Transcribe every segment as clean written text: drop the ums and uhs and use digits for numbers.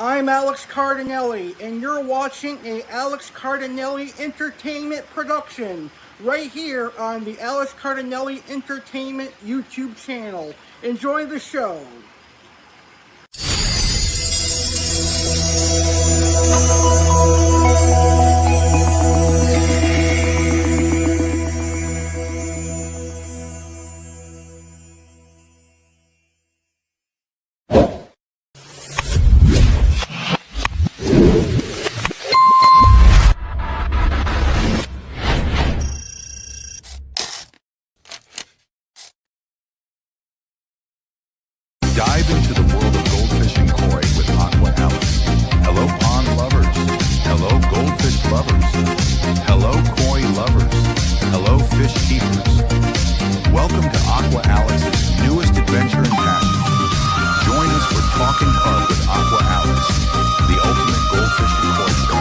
I'm Alex Cardinale, and you're watching a Alex Cardinale Entertainment production right here on the Alex Cardinale Entertainment YouTube channel. Enjoy the show. Dive into the world of goldfish and koi with Aqua Alex. Hello pond lovers. Hello goldfish lovers. Hello koi lovers. Hello fish keepers. Welcome to Aqua Alex's newest adventure and passion. Join us for Talkin Carp with Aqua Alex, the ultimate goldfish and koi show.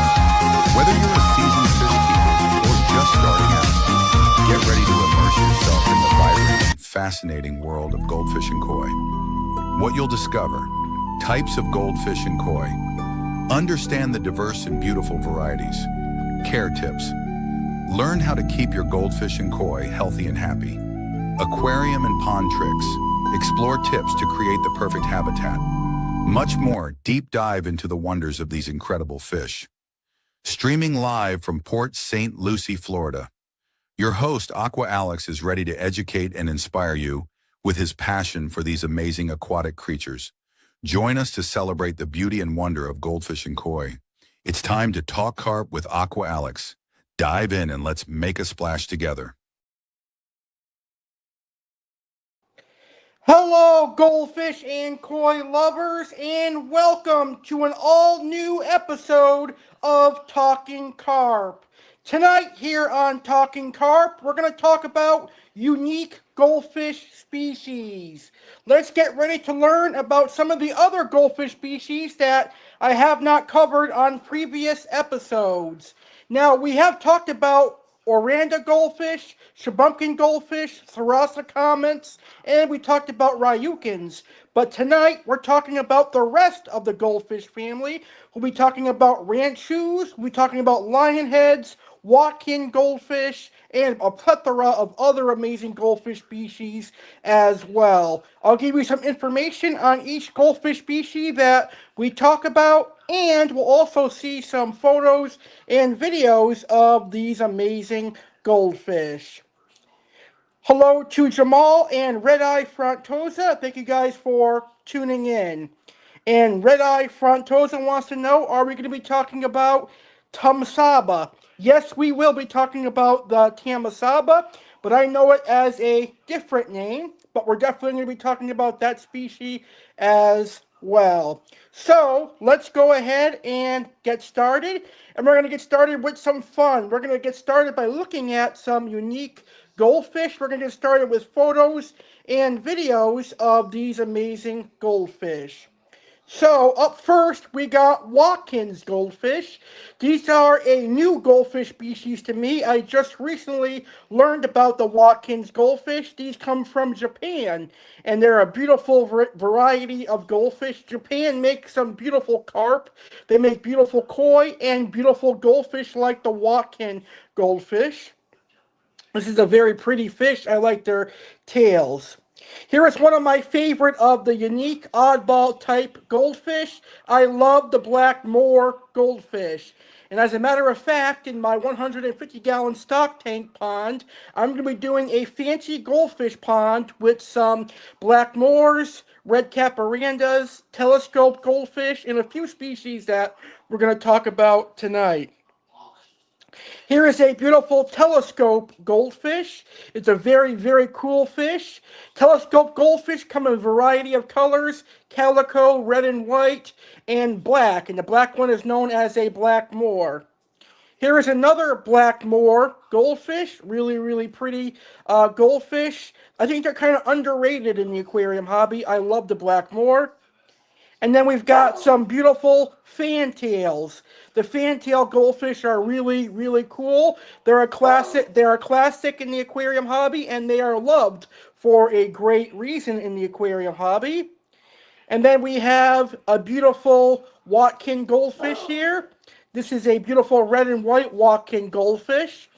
Whether you're a seasoned fish keeper or just starting out, get ready to immerse yourself in the vibrant and fascinating world of goldfish and koi. What you'll discover: types of goldfish and koi. Understand the diverse and beautiful varieties. Care tips. Learn how to keep your goldfish and koi healthy and happy. Aquarium and pond tricks. Explore tips to create the perfect habitat. Much more. Deep dive into the wonders of these incredible fish. Streaming live from Port St. Lucie, Florida. Your host, Aqua Alex, is ready to educate and inspire you with his passion for these amazing aquatic creatures. Join us to celebrate the beauty and wonder of goldfish and koi. It's time to talk carp with Aqua Alex. Dive in and let's make a splash together. Hello, goldfish and koi lovers, and welcome to an all-new episode of Talkin Carp. Tonight, here on Talkin Carp, we're going to talk about unique goldfish species. Let's get ready to learn about some of the other goldfish species that I have not covered on previous episodes. Now, we have talked about oranda goldfish, shubunkin goldfish, sarassa comets, and we talked about ryukins. But tonight, we're talking about the rest of the goldfish family. We'll be talking about ranchus, we'll be talking about lionheads, Wakin goldfish, and a plethora of other amazing goldfish species as well. I'll give you some information on each goldfish species that we talk about, and we'll also see some photos and videos of these amazing goldfish. Hello to Jamal and Red Eye Frontosa. Thank you guys for tuning in. And Red Eye Frontosa wants to know, are we going to be talking about Tamsaba? Yes, we will be talking about the Tamasaba, but I know it as a different name. But we're definitely going to be talking about that species as well. So let's go ahead and get started. And we're going to get started with some fun. We're going to get started by looking at some unique goldfish. We're going to get started with photos and videos of these amazing goldfish. So, up first, we got Wakin's goldfish. These are a new goldfish species to me. I just recently learned about the Wakin's goldfish. These come from Japan, and they're a beautiful variety of goldfish. Japan makes some beautiful carp. They make beautiful koi and beautiful goldfish like the Wakin goldfish. This is a very pretty fish. I like their tails. Here is one of my favorite of the unique oddball type goldfish. I love the black moor goldfish. And as a matter of fact, in my 150-gallon stock tank pond, I'm going to be doing a fancy goldfish pond with some black moors, red cap orandas, telescope goldfish, and a few species that we're going to talk about tonight. Here is a beautiful telescope goldfish. It's a very, very cool fish. Telescope goldfish come in a variety of colors: calico, red and white, and black. And the black one is known as a black moor. Here is another black moor goldfish. Really, really pretty goldfish. I think they're kind of underrated in the aquarium hobby. I love the black moor. And then we've got some beautiful fantails. The fantail goldfish are really, really cool. They're a classic. They're a classic in the aquarium hobby, and they are loved for a great reason in the aquarium hobby. And then we have a beautiful Wakin goldfish here. This is a beautiful red and white Wakin goldfish.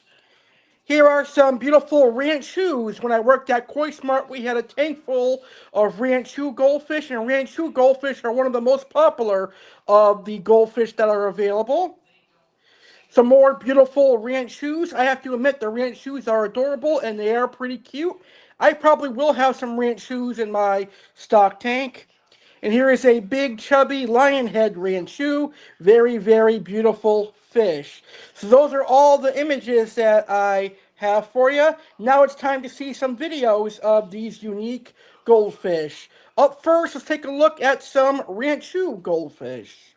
Here are some beautiful Ranchus. When I worked at Koi Smart, we had a tank full of Ranchu goldfish, and Ranchu goldfish are one of the most popular of the goldfish that are available. Some more beautiful Ranchus. I have to admit, the Ranchus are adorable and they are pretty cute. I probably will have some Ranchus in my stock tank. And here is a big chubby Lionhead Ranchu. Very, very beautiful fish. So those are all the images that I have for you. Now it's time to see some videos of these unique goldfish. Up first, let's take a look at some Ranchu goldfish.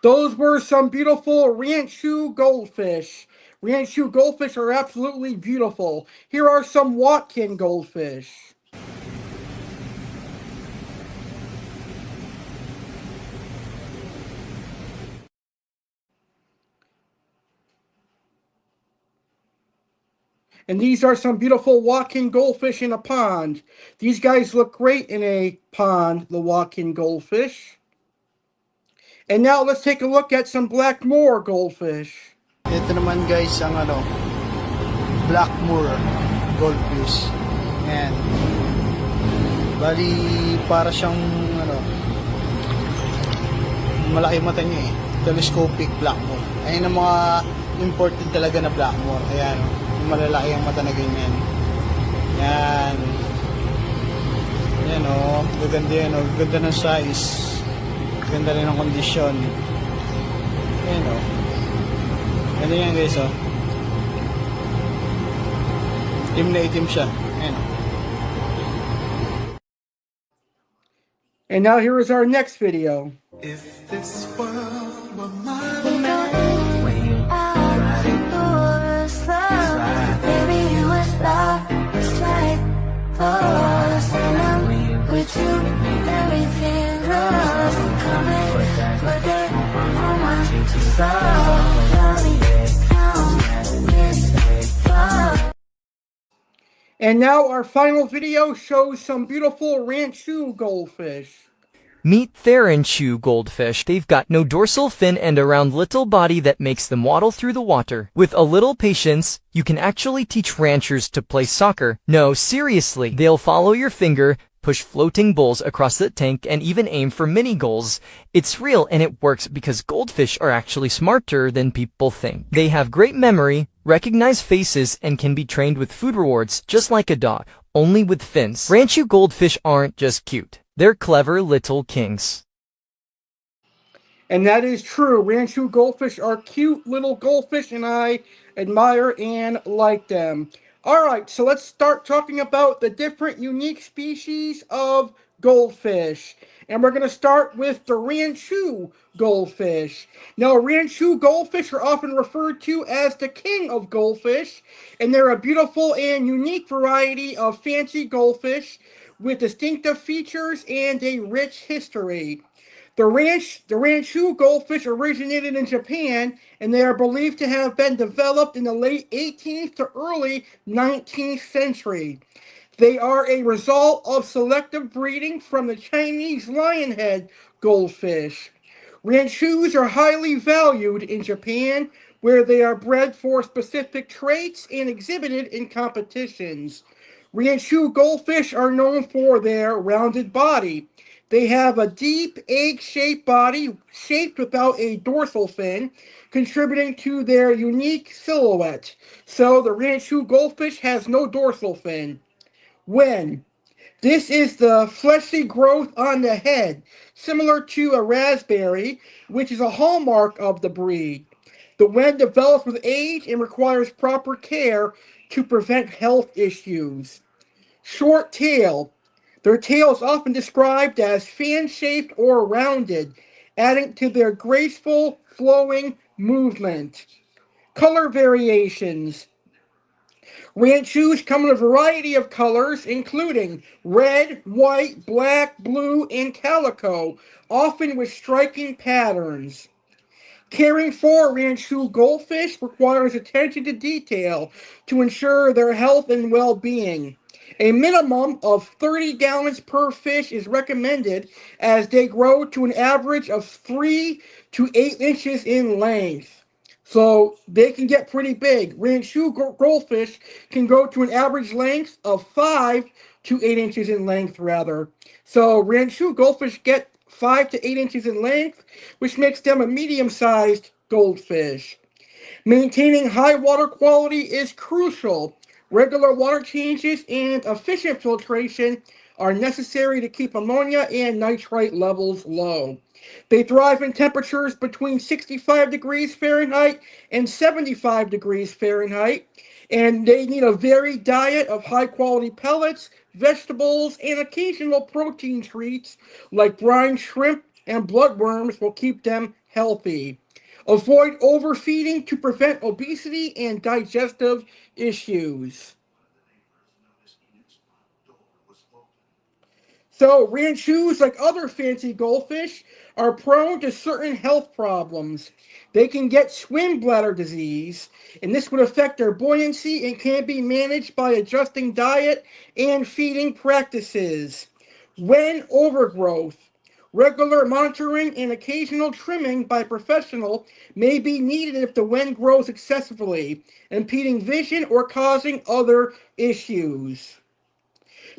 Those were some beautiful Ranchu goldfish. Ranchu goldfish are absolutely beautiful. Here are some Wakin goldfish. And these are some beautiful Wakin goldfish in a pond. These guys look great in a pond, the Wakin goldfish. And now let's take a look at some Blackmore goldfish. Ito naman guys ang Blackmore Goldfish. Ayan. Bali para siyang malaki mata niya eh. Telescopic Blackmore. Ayan ang mga imported talaga na Blackmore. Ayan. Yung malalaki ang mata na ganyan. Ayan. Ayan o. Gaganda yan o. Ganda ng size. Ganda rin ng kondisyon. Ayan o. Ano yan guys oh. Itim na itim siya. Ayan. And now here is our next video. If this world were mine, baby, you a star, straight for us, and I'm with you, everything goes. Coming for that, on my soul. And now our final video shows some beautiful Ranchu goldfish. Meet Ranchu goldfish. They've got no dorsal fin and a round little body that makes them waddle through the water. With a little patience, you can actually teach ranchers to play soccer. No, seriously, they'll follow your finger, push floating bowls across the tank, and even aim for mini goals. It's real and it works because goldfish are actually smarter than people think. They have great memory, recognize faces, and can be trained with food rewards just like a dog, only with fins. Ranchu goldfish aren't just cute. They're clever little kings. And that is true. Ranchu goldfish are cute little goldfish, and I admire and like them. Alright, so let's start talking about the different unique species of goldfish. And we're going to start with the Ranchu goldfish. Now, Ranchu goldfish are often referred to as the king of goldfish, and they're a beautiful and unique variety of fancy goldfish with distinctive features and a rich history. The Ranchu goldfish originated in Japan, and they are believed to have been developed in the late 18th to early 19th century. They are a result of selective breeding from the Chinese Lionhead goldfish, Ranchus are highly valued in Japan, where they are bred for specific traits and exhibited in competitions. Ranchu goldfish are known for their rounded body. They have a deep egg-shaped body shaped without a dorsal fin, contributing to their unique silhouette. So the Ranchu goldfish has no dorsal fin. When this is the fleshy growth on the head, similar to a raspberry, which is a hallmark of the breed. The wen develops with age and requires proper care to prevent health issues. Short tail. Their tail is often described as fan-shaped or rounded, adding to their graceful, flowing movement. Color variations. Ranchus come in a variety of colors, including red, white, black, blue, and calico, often with striking patterns. Caring for Ranchu goldfish requires attention to detail to ensure their health and well-being. A minimum of 30 gallons per fish is recommended as they grow to an average of 3 to 8 inches in length. So they can get pretty big. Ranchu goldfish can grow to an average length of 5 to 8 inches in length, rather. So Ranchu goldfish get 5 to 8 inches in length, which makes them a medium-sized goldfish. Maintaining high water quality is crucial. Regular water changes and efficient filtration are necessary to keep ammonia and nitrite levels low. They thrive in temperatures between 65 degrees Fahrenheit and 75 degrees Fahrenheit, and they need a varied diet of high quality pellets, vegetables, and occasional protein treats like brine shrimp and bloodworms will keep them healthy. Avoid overfeeding to prevent obesity and digestive issues. So, ranchus, like other fancy goldfish, are prone to certain health problems. They can get swim bladder disease, and this would affect their buoyancy and can be managed by adjusting diet and feeding practices. When overgrowth, regular monitoring and occasional trimming by a professional may be needed if the wen grows excessively, impeding vision or causing other issues.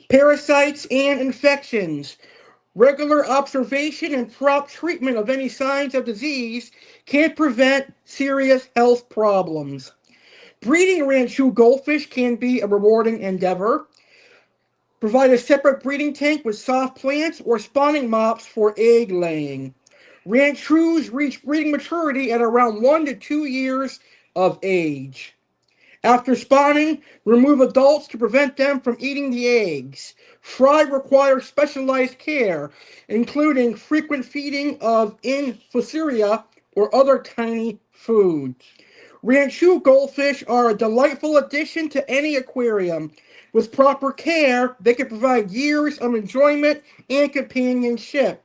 Parasites and infections. Regular observation and prompt treatment of any signs of disease can prevent serious health problems. Breeding Ranchu goldfish can be a rewarding endeavor. Provide a separate breeding tank with soft plants or spawning mops for egg laying. Ranchus reach breeding maturity at around 1 to 2 years of age. After spawning, remove adults to prevent them from eating the eggs. Fry requires specialized care, including frequent feeding of infusoria or other tiny food. Ranchu goldfish are a delightful addition to any aquarium. With proper care, they can provide years of enjoyment and companionship.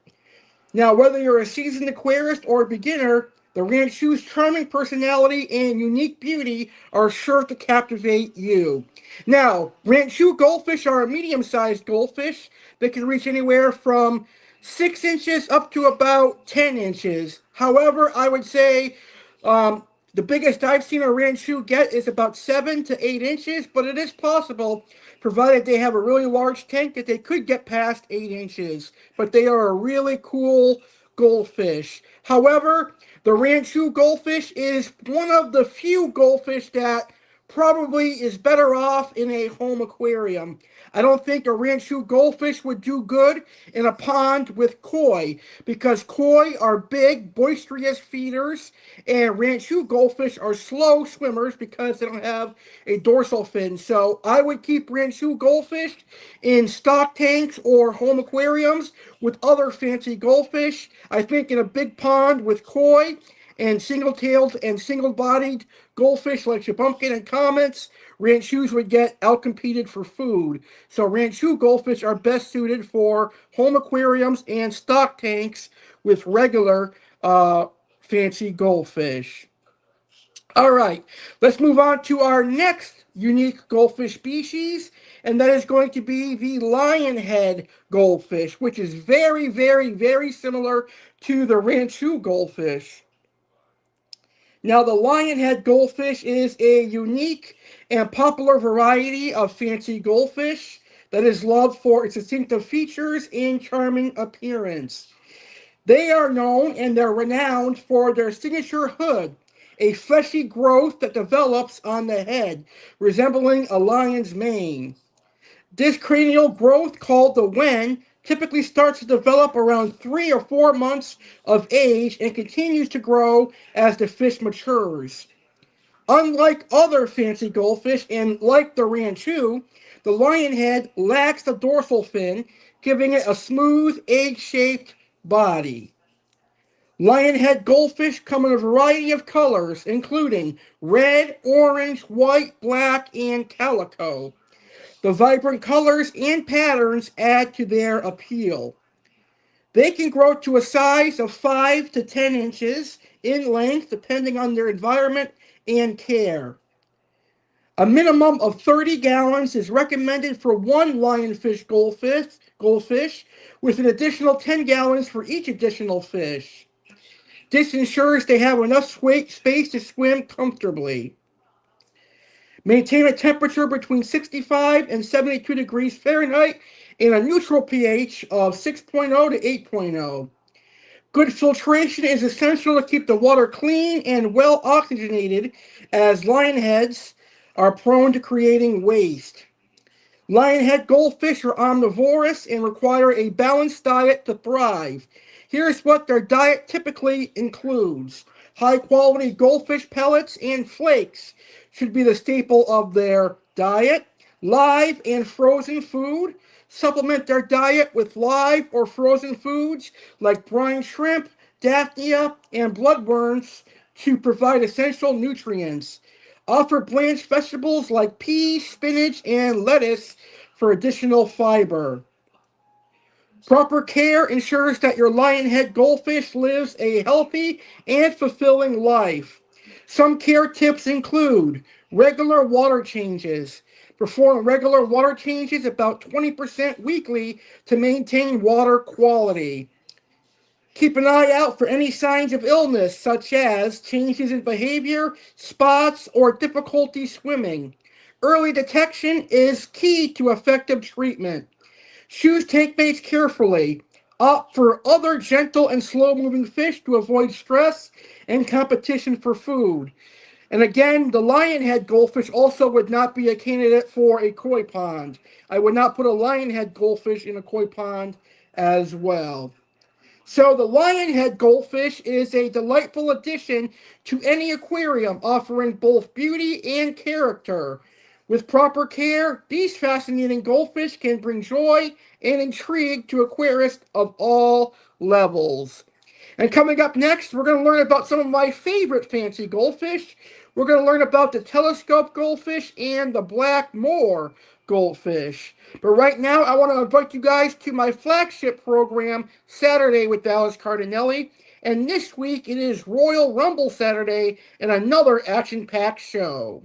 Now, whether you're a seasoned aquarist or a beginner, the Ranchu's charming personality and unique beauty are sure to captivate you. Now, Ranchu goldfish are a medium-sized goldfish that can reach anywhere from 6 inches up to about 10 inches. However, I would say the biggest I've seen a Ranchu get is about 7 to 8 inches, but it is possible, provided they have a really large tank, that they could get past 8 inches. But they are a really cool goldfish. However, the Ranchu goldfish is one of the few goldfish that probably is better off in a home aquarium. I don't think a Ranchu goldfish would do good in a pond with koi because koi are big, boisterous feeders, and Ranchu goldfish are slow swimmers because they don't have a dorsal fin. So I would keep Ranchu goldfish in stock tanks or home aquariums with other fancy goldfish. I think in a big pond with koi and single-tailed and single-bodied goldfish like shubunkins and comets, Ranchus would get outcompeted for food. So Ranchu goldfish are best suited for home aquariums and stock tanks with regular fancy goldfish. All right, let's move on to our next unique goldfish species, and that is going to be the lionhead goldfish, which is very, very, very similar to the Ranchu goldfish. Now, the lionhead goldfish is a unique and popular variety of fancy goldfish that is loved for its distinctive features and charming appearance. They are known and they're renowned for their signature hood, a fleshy growth that develops on the head, resembling a lion's mane. This cranial growth, called the wen, typically starts to develop around 3 or 4 months of age and continues to grow as the fish matures. Unlike other fancy goldfish and like the Ranchu, the lionhead lacks the dorsal fin, giving it a smooth, egg-shaped body. Lionhead goldfish come in a variety of colors, including red, orange, white, black, and calico. The vibrant colors and patterns add to their appeal. They can grow to a size of 5 to 10 inches in length, depending on their environment and care. A minimum of 30 gallons is recommended for one lionfish goldfish, with an additional 10 gallons for each additional fish. This ensures they have enough space to swim comfortably. Maintain a temperature between 65 and 72 degrees Fahrenheit and a neutral pH of 6.0 to 8.0. Good filtration is essential to keep the water clean and well oxygenated, as lionheads are prone to creating waste. Lionhead goldfish are omnivorous and require a balanced diet to thrive. Here's what their diet typically includes. High-quality goldfish pellets and flakes should be the staple of their diet. Live and frozen food. Supplement their diet with live or frozen foods like brine shrimp, daphnia, and bloodworms to provide essential nutrients. Offer blanched vegetables like peas, spinach, and lettuce for additional fiber. Proper care ensures that your lionhead goldfish lives a healthy and fulfilling life. Some care tips include regular water changes. Perform regular water changes about 20% weekly to maintain water quality. Keep an eye out for any signs of illness, such as changes in behavior, spots, or difficulty swimming. Early detection is key to effective treatment. Choose tank mates carefully. Opt for other gentle and slow-moving fish to avoid stress and competition for food. And again, the lionhead goldfish also would not be a candidate for a koi pond. I would not put a lionhead goldfish in a koi pond as well. So the lionhead goldfish is a delightful addition to any aquarium, offering both beauty and character. With proper care, these fascinating goldfish can bring joy and intrigue to aquarists of all levels. And coming up next, we're going to learn about some of my favorite fancy goldfish. We're going to learn about the telescope goldfish and the black moor goldfish. But right now, I want to invite you guys to my flagship program, Saturday with Dallas Cardinelli. And this week, it is Royal Rumble Saturday and another action-packed show.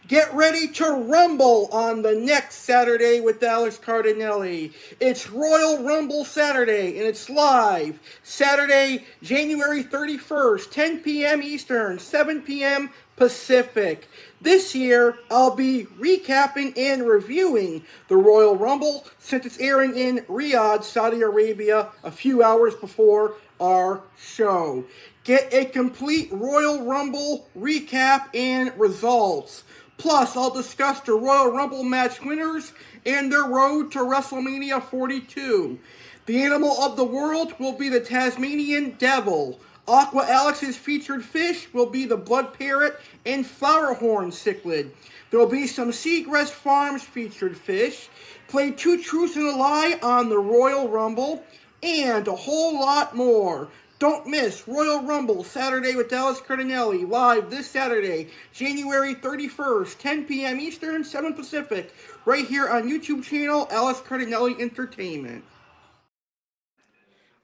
Get ready to rumble on the next Saturday with Dallas Cardinelli. It's Royal Rumble Saturday, and it's live. Saturday, January 31st, 10 p.m. Eastern, 7 p.m. Pacific. This year, I'll be recapping and reviewing the Royal Rumble since it's airing in Riyadh, Saudi Arabia, a few hours before our show. Get a complete Royal Rumble recap and results. Plus, I'll discuss the Royal Rumble match winners and their road to WrestleMania 42. The animal of the world will be the Tasmanian Devil. Aqua Alex's featured fish will be the blood parrot and flowerhorn cichlid. There will be some Seagrass Farms featured fish, play Two Truths and a Lie on the Royal Rumble, and a whole lot more. Don't miss Royal Rumble Saturday with Dallas Cardinale live this Saturday, January 31st, 10 p.m. Eastern, 7 Pacific, right here on YouTube channel Alice Cardinale Entertainment.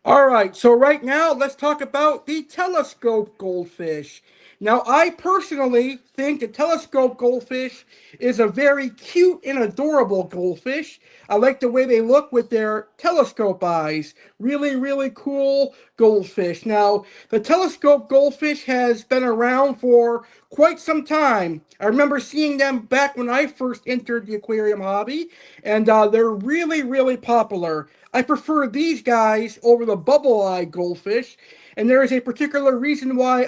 All right, so right now let's talk about the telescope goldfish. Now, I personally think the telescope goldfish is a very cute and adorable goldfish. I like the way they look with their telescope eyes. Really, really cool goldfish. Now, the telescope goldfish has been around for quite some time. I remember seeing them back when I first entered the aquarium hobby, and they're really, really popular. I prefer these guys over the bubble eye goldfish, and there is a particular reason why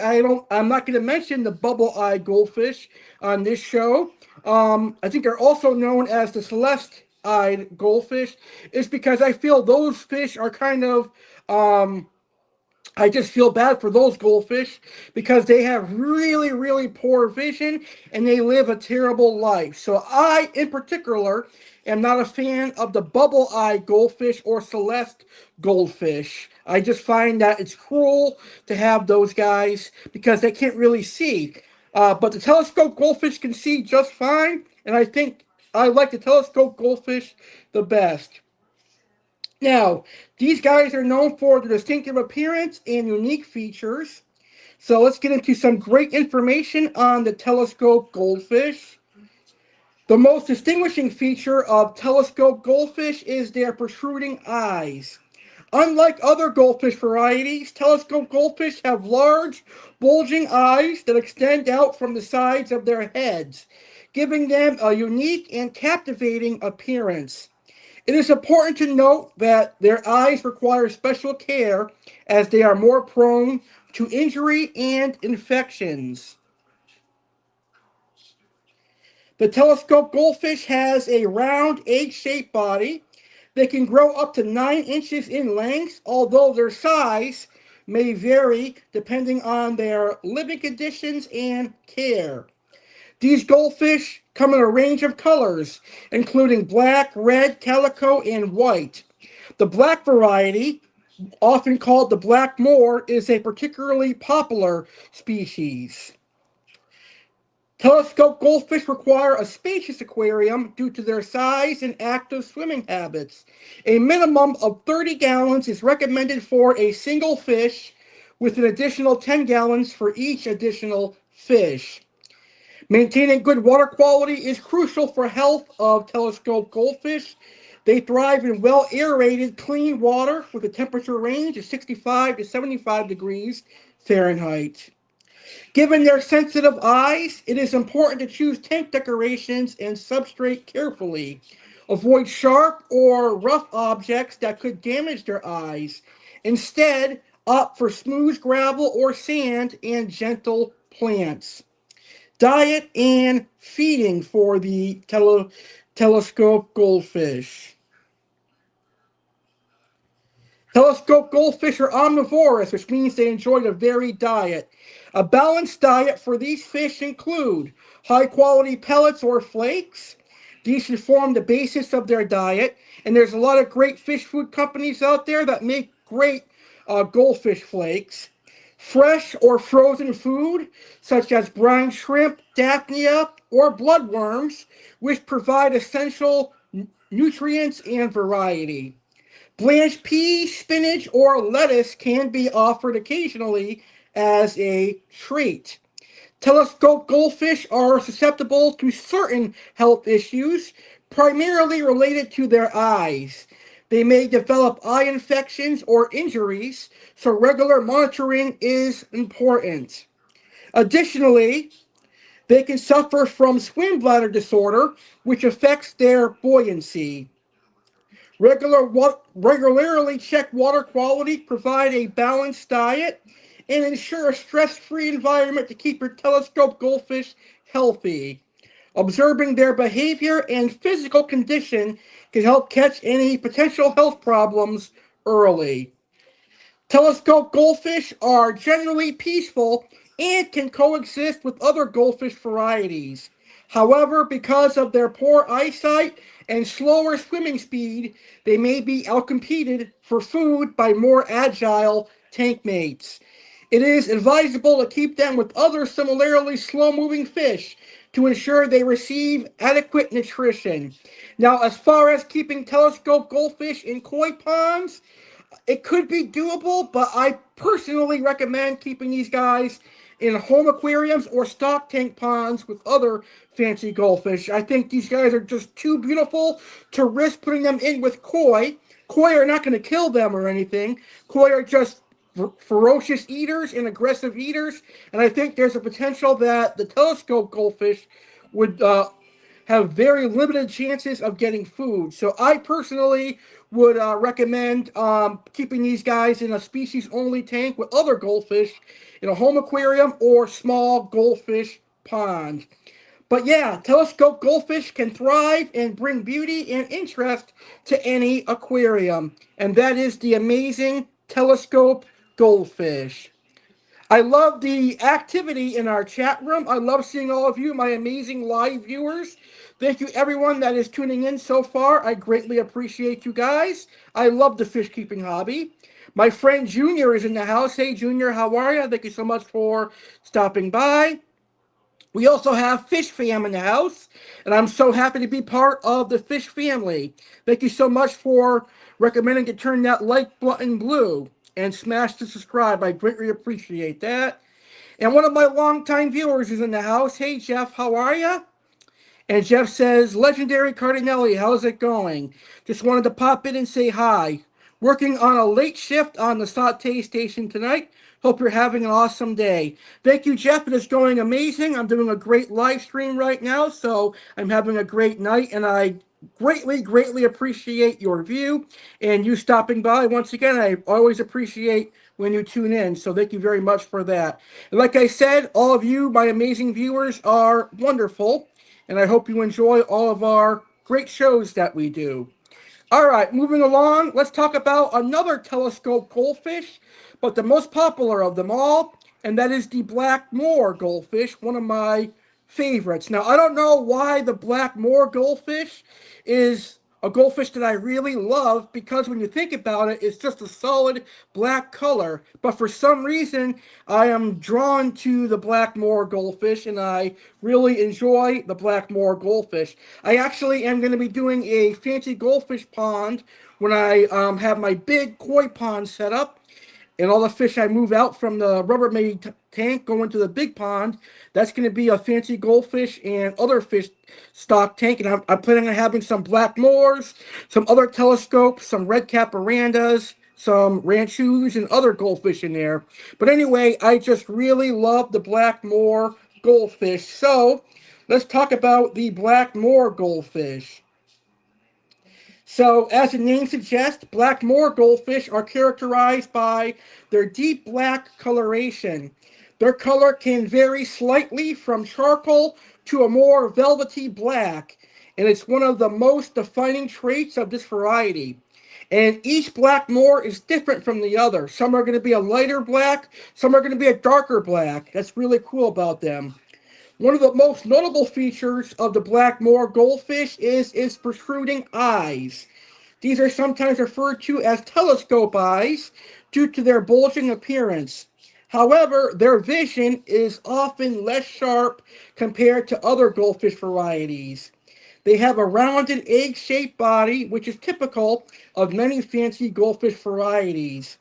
I'm not going to mention the bubble eye goldfish on this show. I think they're also known as the celeste eyed goldfish, is because I feel those fish are kind of I just feel bad for those goldfish because they have really, really poor vision and they live a terrible life. So I, in particular, am not a fan of the bubble eye goldfish or celeste goldfish. I just find that it's cruel to have those guys because they can't really see. But the telescope goldfish can see just fine, and I think I like the telescope goldfish the best. Now, these guys are known for their distinctive appearance and unique features. So let's get into some great information on the telescope goldfish. The most distinguishing feature of telescope goldfish is their protruding eyes. Unlike other goldfish varieties, telescope goldfish have large, bulging eyes that extend out from the sides of their heads, giving them a unique and captivating appearance. It is important to note that their eyes require special care as they are more prone to injury and infections. The telescope goldfish has a round, egg-shaped body. They can grow up to 9 inches in length, although their size may vary depending on their living conditions and care. These goldfish come in a range of colors, including black, red, calico, and white. The black variety, often called the black moor, is a particularly popular species. Telescope goldfish require a spacious aquarium due to their size and active swimming habits. A minimum of 30 gallons is recommended for a single fish, with an additional 10 gallons for each additional fish. Maintaining good water quality is crucial for health of telescope goldfish. They thrive in well-aerated, clean water with a temperature range of 65 to 75 degrees Fahrenheit. Given their sensitive eyes, it is important to choose tank decorations and substrate carefully. Avoid sharp or rough objects that could damage their eyes. Instead, opt for smooth gravel or sand and gentle plants. Diet and feeding for the telescope goldfish. Telescope goldfish are omnivorous, which means they enjoy a varied diet. A balanced diet for these fish include high-quality pellets or flakes. These should form the basis of their diet, and there's a lot of great fish food companies out there that make great goldfish flakes. Fresh or frozen food, such as brine shrimp, daphnia, or bloodworms, which provide essential nutrients and variety. Blanched peas, spinach, or lettuce can be offered occasionally as a treat. Telescope goldfish are susceptible to certain health issues, primarily related to their eyes. They may develop eye infections or injuries, so regular monitoring is important. Additionally, they can suffer from swim bladder disorder, which affects their buoyancy. Regularly check water quality, provide a balanced diet, and ensure a stress-free environment to keep your telescope goldfish healthy. Observing their behavior and physical condition can help catch any potential health problems early. Telescope goldfish are generally peaceful and can coexist with other goldfish varieties. However, because of their poor eyesight and slower swimming speed, they may be outcompeted for food by more agile tank mates. It is advisable to keep them with other similarly slow-moving fish to ensure they receive adequate nutrition. Now, as far as keeping telescope goldfish in koi ponds, it could be doable, but I personally recommend keeping these guys in home aquariums or stock tank ponds with other fancy goldfish. I think these guys are just too beautiful to risk putting them in with koi. Koi are not going to kill them or anything. Koi are just ferocious eaters and aggressive eaters, and I think there's a potential that the telescope goldfish would have very limited chances of getting food. So I personally would recommend keeping these guys in a species-only tank with other goldfish in a home aquarium or small goldfish pond. But yeah, telescope goldfish can thrive and bring beauty and interest to any aquarium. And that is the amazing telescope goldfish. I love the activity in our chat room. I love seeing all of you, my amazing live viewers. Thank you, everyone that is tuning in so far. I greatly appreciate you guys. I love the fish keeping hobby. My friend Junior is in the house. Hey, Junior, how are you? Thank you so much for stopping by. We also have Fish Fam in the house, and I'm so happy to be part of the Fish family. Thank you so much for recommending to turn that like button blue and smash the subscribe. I greatly appreciate that. And one of my longtime viewers is in the house. Hey, Jeff, how are you? And Jeff says, Legendary Cardinale, how's it going? Just wanted to pop in and say hi. Working on a late shift on the saute station tonight. Hope you're having an awesome day. Thank you, Jeff. It is going amazing. I'm doing a great live stream right now, so I'm having a great night, and I greatly appreciate your view and you stopping by. Once again, I always appreciate when you tune in, so thank you very much for that. And like I said, all of you, my amazing viewers, are wonderful, and I hope you enjoy all of our great shows that we do. All right, moving along, let's talk about another telescope goldfish, but the most popular of them all, and that is the black moor goldfish, one of my favorites. Now, I don't know why the black moor goldfish is a goldfish that I really love, because when you think about it, it's just a solid black color. But for some reason, I am drawn to the black moor goldfish, and I really enjoy the black moor goldfish. I actually am going to be doing a fancy goldfish pond when I have my big koi pond set up. And all the fish I move out from the Rubbermaid tank go into the big pond. That's going to be a fancy goldfish and other fish stock tank. And I'm planning on having some black moors, some other telescopes, some red cap orandas, some ranchus, and other goldfish in there. But anyway, I just really love the black moor goldfish. So let's talk about the black moor goldfish. So, as the name suggests, black moor goldfish are characterized by their deep black coloration. Their color can vary slightly from charcoal to a more velvety black, and it's one of the most defining traits of this variety. And each black moor is different from the other. Some are going to be a lighter black, some are going to be a darker black. That's really cool about them. One of the most notable features of the black moor goldfish is its protruding eyes. These are sometimes referred to as telescope eyes due to their bulging appearance. However, their vision is often less sharp compared to other goldfish varieties. They have a rounded egg-shaped body, which is typical of many fancy goldfish varieties.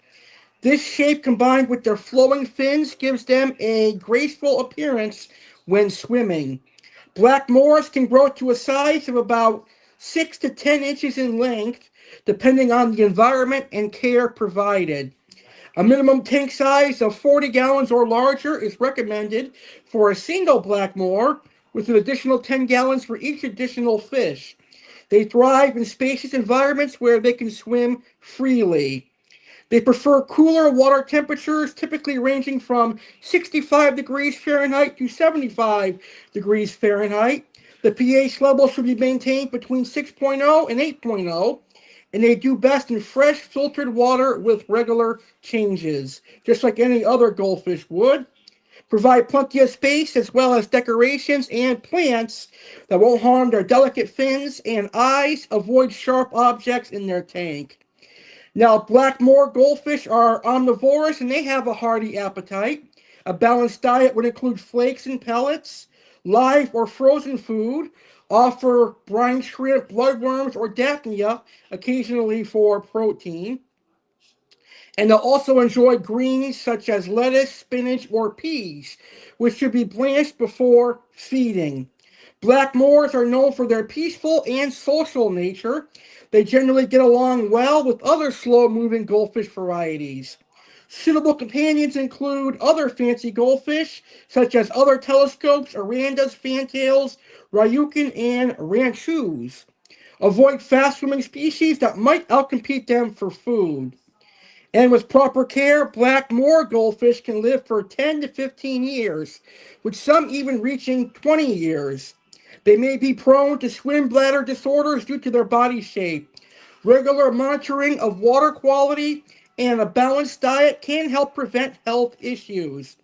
This shape, combined with their flowing fins, gives them a graceful appearance when swimming. Black moors can grow to a size of about 6 to 10 inches in length, depending on the environment and care provided. A minimum tank size of 40 gallons or larger is recommended for a single black moor, with an additional 10 gallons for each additional fish. They thrive in spacious environments where they can swim freely. They prefer cooler water temperatures, typically ranging from 65 degrees Fahrenheit to 75 degrees Fahrenheit. The pH level should be maintained between 6.0 and 8.0. and they do best in fresh filtered water with regular changes, just like any other goldfish would. Provide plenty of space as well as decorations and plants that won't harm their delicate fins and eyes. Avoid sharp objects in their tank. Now, black moor goldfish are omnivorous and they have a hearty appetite. A balanced diet would include flakes and pellets, live or frozen food, offer brine shrimp, bloodworms, or daphnia occasionally for protein. And they'll also enjoy greens such as lettuce, spinach, or peas, which should be blanched before feeding. Black moors are known for their peaceful and social nature. They generally get along well with other slow-moving goldfish varieties. Suitable companions include other fancy goldfish, such as other telescopes, orandas, fantails, ryukins, and ranchus. Avoid fast-swimming species that might outcompete them for food. And with proper care, black moor goldfish can live for 10 to 15 years, with some even reaching 20 years. They may be prone to swim bladder disorders due to their body shape. Regular monitoring of water quality and a balanced diet can help prevent health issues.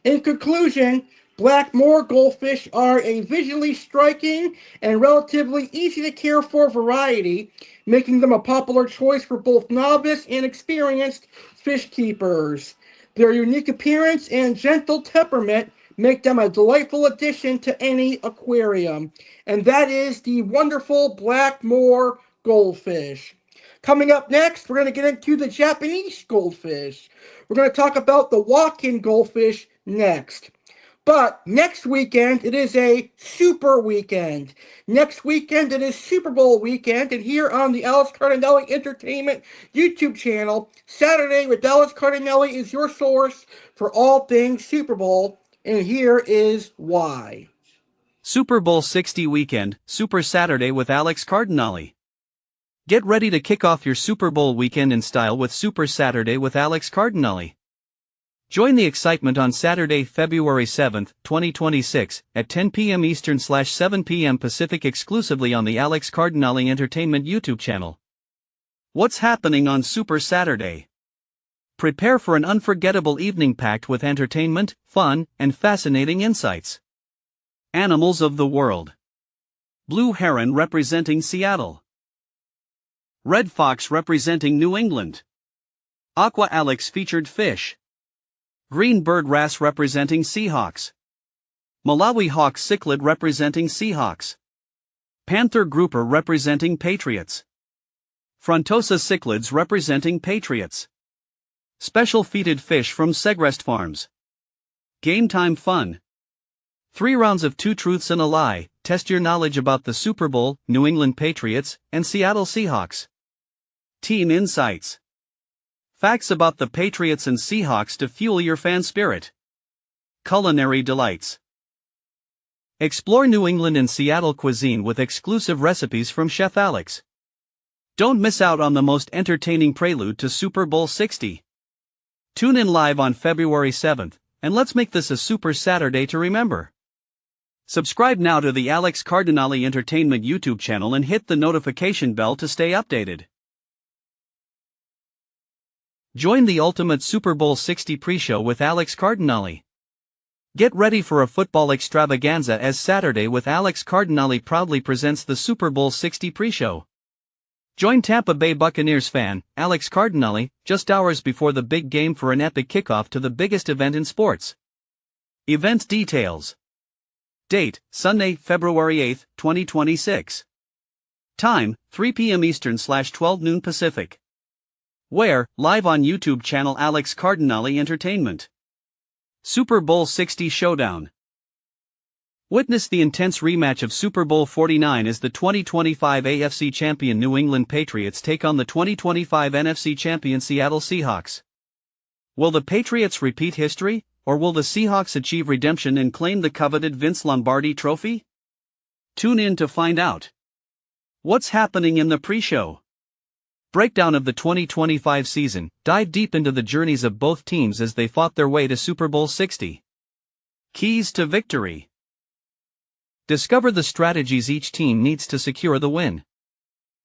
In conclusion, black moor goldfish are a visually striking and relatively easy to care for variety, making them a popular choice for both novice and experienced fish keepers. Their unique appearance and gentle temperament make them a delightful addition to any aquarium. And that is the wonderful black moor goldfish. Coming up next, we're going to get into the Japanese goldfish. We're going to talk about the Wakin goldfish next. But next weekend, it is a super weekend. Next weekend, it is Super Bowl weekend, and here on the Alex Cardinale Entertainment YouTube channel, Saturday with Alex Cardinale is your source for all things Super Bowl, and here is why. Super Bowl 60 weekend, Super Saturday with Alex Cardinale. Get ready to kick off your Super Bowl weekend in style with Super Saturday with Alex Cardinale. Join the excitement on Saturday, February 7th, 2026, at 10 p.m. Eastern/7 p.m. Pacific exclusively on the Alex Cardinale Entertainment YouTube channel. What's happening on Super Saturday? Prepare for an unforgettable evening packed with entertainment, fun, and fascinating insights. Animals of the world. Blue heron representing Seattle. Red fox representing New England. Aqua Alex featured fish. Green bird wrasse representing Seahawks. Malawi hawk cichlid representing Seahawks. Panther grouper representing Patriots. Frontosa cichlids representing Patriots. Special feeded fish from Segrest Farms. Game time fun. 3 rounds of 2 truths and a lie. Test your knowledge about the Super Bowl, New England Patriots, and Seattle Seahawks. Team insights. Facts about the Patriots and Seahawks to fuel your fan spirit. Culinary delights. Explore New England and Seattle cuisine with exclusive recipes from Chef Alex. Don't miss out on the most entertaining prelude to Super Bowl 60. Tune in live on February 7th, and let's make this a Super Saturday to remember. Subscribe now to the Alex Cardinale Entertainment YouTube channel and hit the notification bell to stay updated. Join the ultimate Super Bowl 60 pre-show with Alex Cardinale. Get ready for a football extravaganza as Saturday with Alex Cardinale proudly presents the Super Bowl 60 pre-show. Join Tampa Bay Buccaneers fan, Alex Cardinale, just hours before the big game for an epic kickoff to the biggest event in sports. Event details. Date, Sunday, February 8, 2026. Time, 3 p.m. Eastern/12 noon Pacific. Where, live on YouTube channel Alex Cardinale Entertainment. Super Bowl 60 Showdown. Witness the intense rematch of Super Bowl 49 as the 2025 AFC champion New England Patriots take on the 2025 NFC champion Seattle Seahawks. Will the Patriots repeat history, or will the Seahawks achieve redemption and claim the coveted Vince Lombardi trophy? Tune in to find out. What's happening in the pre-show? Breakdown of the 2025 season. Dive deep into the journeys of both teams as they fought their way to Super Bowl 60. Keys to victory. Discover the strategies each team needs to secure the win.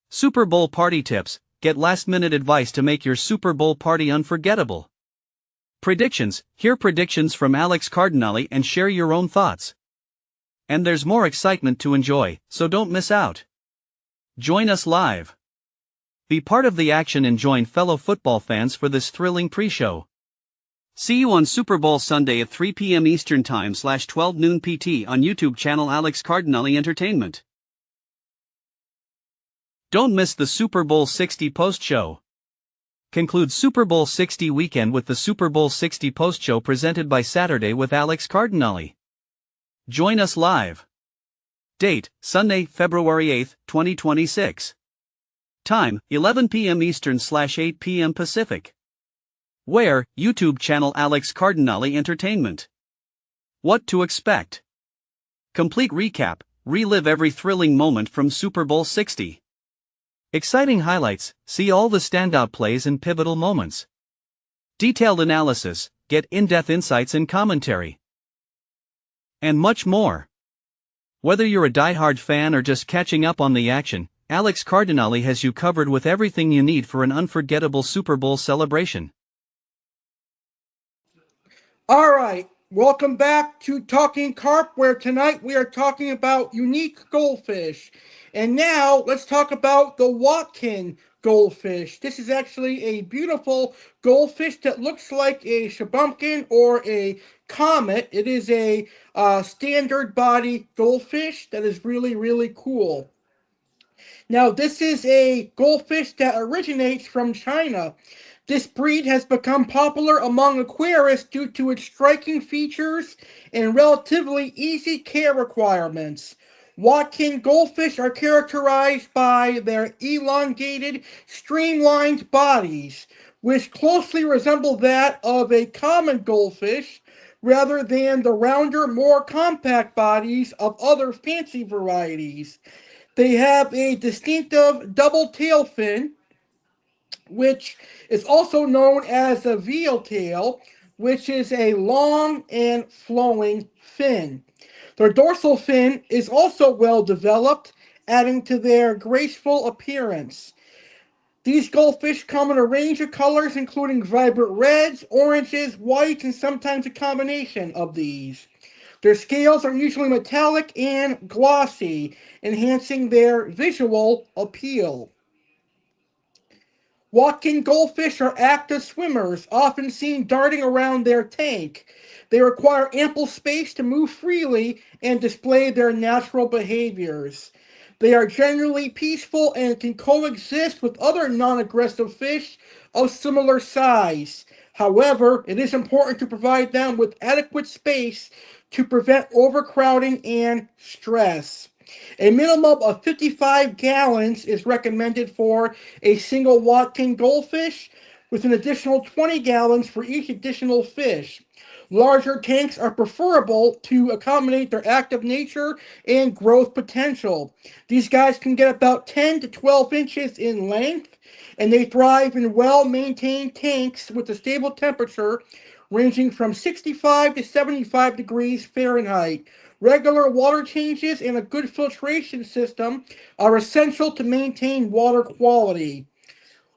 Super Bowl party tips. get last-minute advice to make your Super Bowl party unforgettable. Predictions, hear predictions from Alex Cardinale and share your own thoughts. And there's more excitement to enjoy, so don't miss out. Join us live. Be part of the action and join fellow football fans for this thrilling pre-show. See you on Super Bowl Sunday at 3 p.m. Eastern Time /12 noon PT on YouTube channel Alex Cardinale Entertainment. Don't miss the Super Bowl 60 post-show. Conclude Super Bowl 60 weekend with the Super Bowl 60 post-show presented by Saturday with Alex Cardinale. Join us live. Date, Sunday, February 8, 2026. Time, 11 p.m. Eastern /8 p.m. Pacific. Where, YouTube channel Alex Cardinale Entertainment. What to expect. Complete recap, relive every thrilling moment from Super Bowl 60. Exciting highlights, see all the standout plays and pivotal moments. Detailed analysis, get in-depth insights and commentary. And much more. Whether you're a diehard fan or just catching up on the action, Alex Cardinale has you covered with everything you need for an unforgettable Super Bowl celebration. All right, welcome back to Talking Carp, where tonight we are talking about unique goldfish. And now let's talk about the Wakin goldfish. This is actually a beautiful goldfish that looks like a shubunkin or a comet. It is a standard body goldfish that is really, really cool. Now, this is a goldfish that originates from China. This breed has become popular among aquarists due to its striking features and relatively easy care requirements. Wakin goldfish are characterized by their elongated, streamlined bodies, which closely resemble that of a common goldfish, rather than the rounder, more compact bodies of other fancy varieties. They have a distinctive double tail fin, which is also known as a veal tail, which is a long and flowing fin. Their dorsal fin is also well developed, adding to their graceful appearance. These goldfish come in a range of colors, including vibrant reds, oranges, whites, and sometimes a combination of these. Their scales are usually metallic and glossy, enhancing their visual appeal. Wakin goldfish are active swimmers, often seen darting around their tank. They require ample space to move freely and display their natural behaviors. They are generally peaceful and can coexist with other non-aggressive fish of similar size. However, it is important to provide them with adequate space to prevent overcrowding and stress. A minimum of 55 gallons is recommended for a single Wakin goldfish, with an additional 20 gallons for each additional fish. Larger tanks are preferable to accommodate their active nature and growth potential. These guys can get about 10 to 12 inches in length, and they thrive in well-maintained tanks with a stable temperature ranging from 65 to 75 degrees Fahrenheit. Regular water changes and a good filtration system are essential to maintain water quality.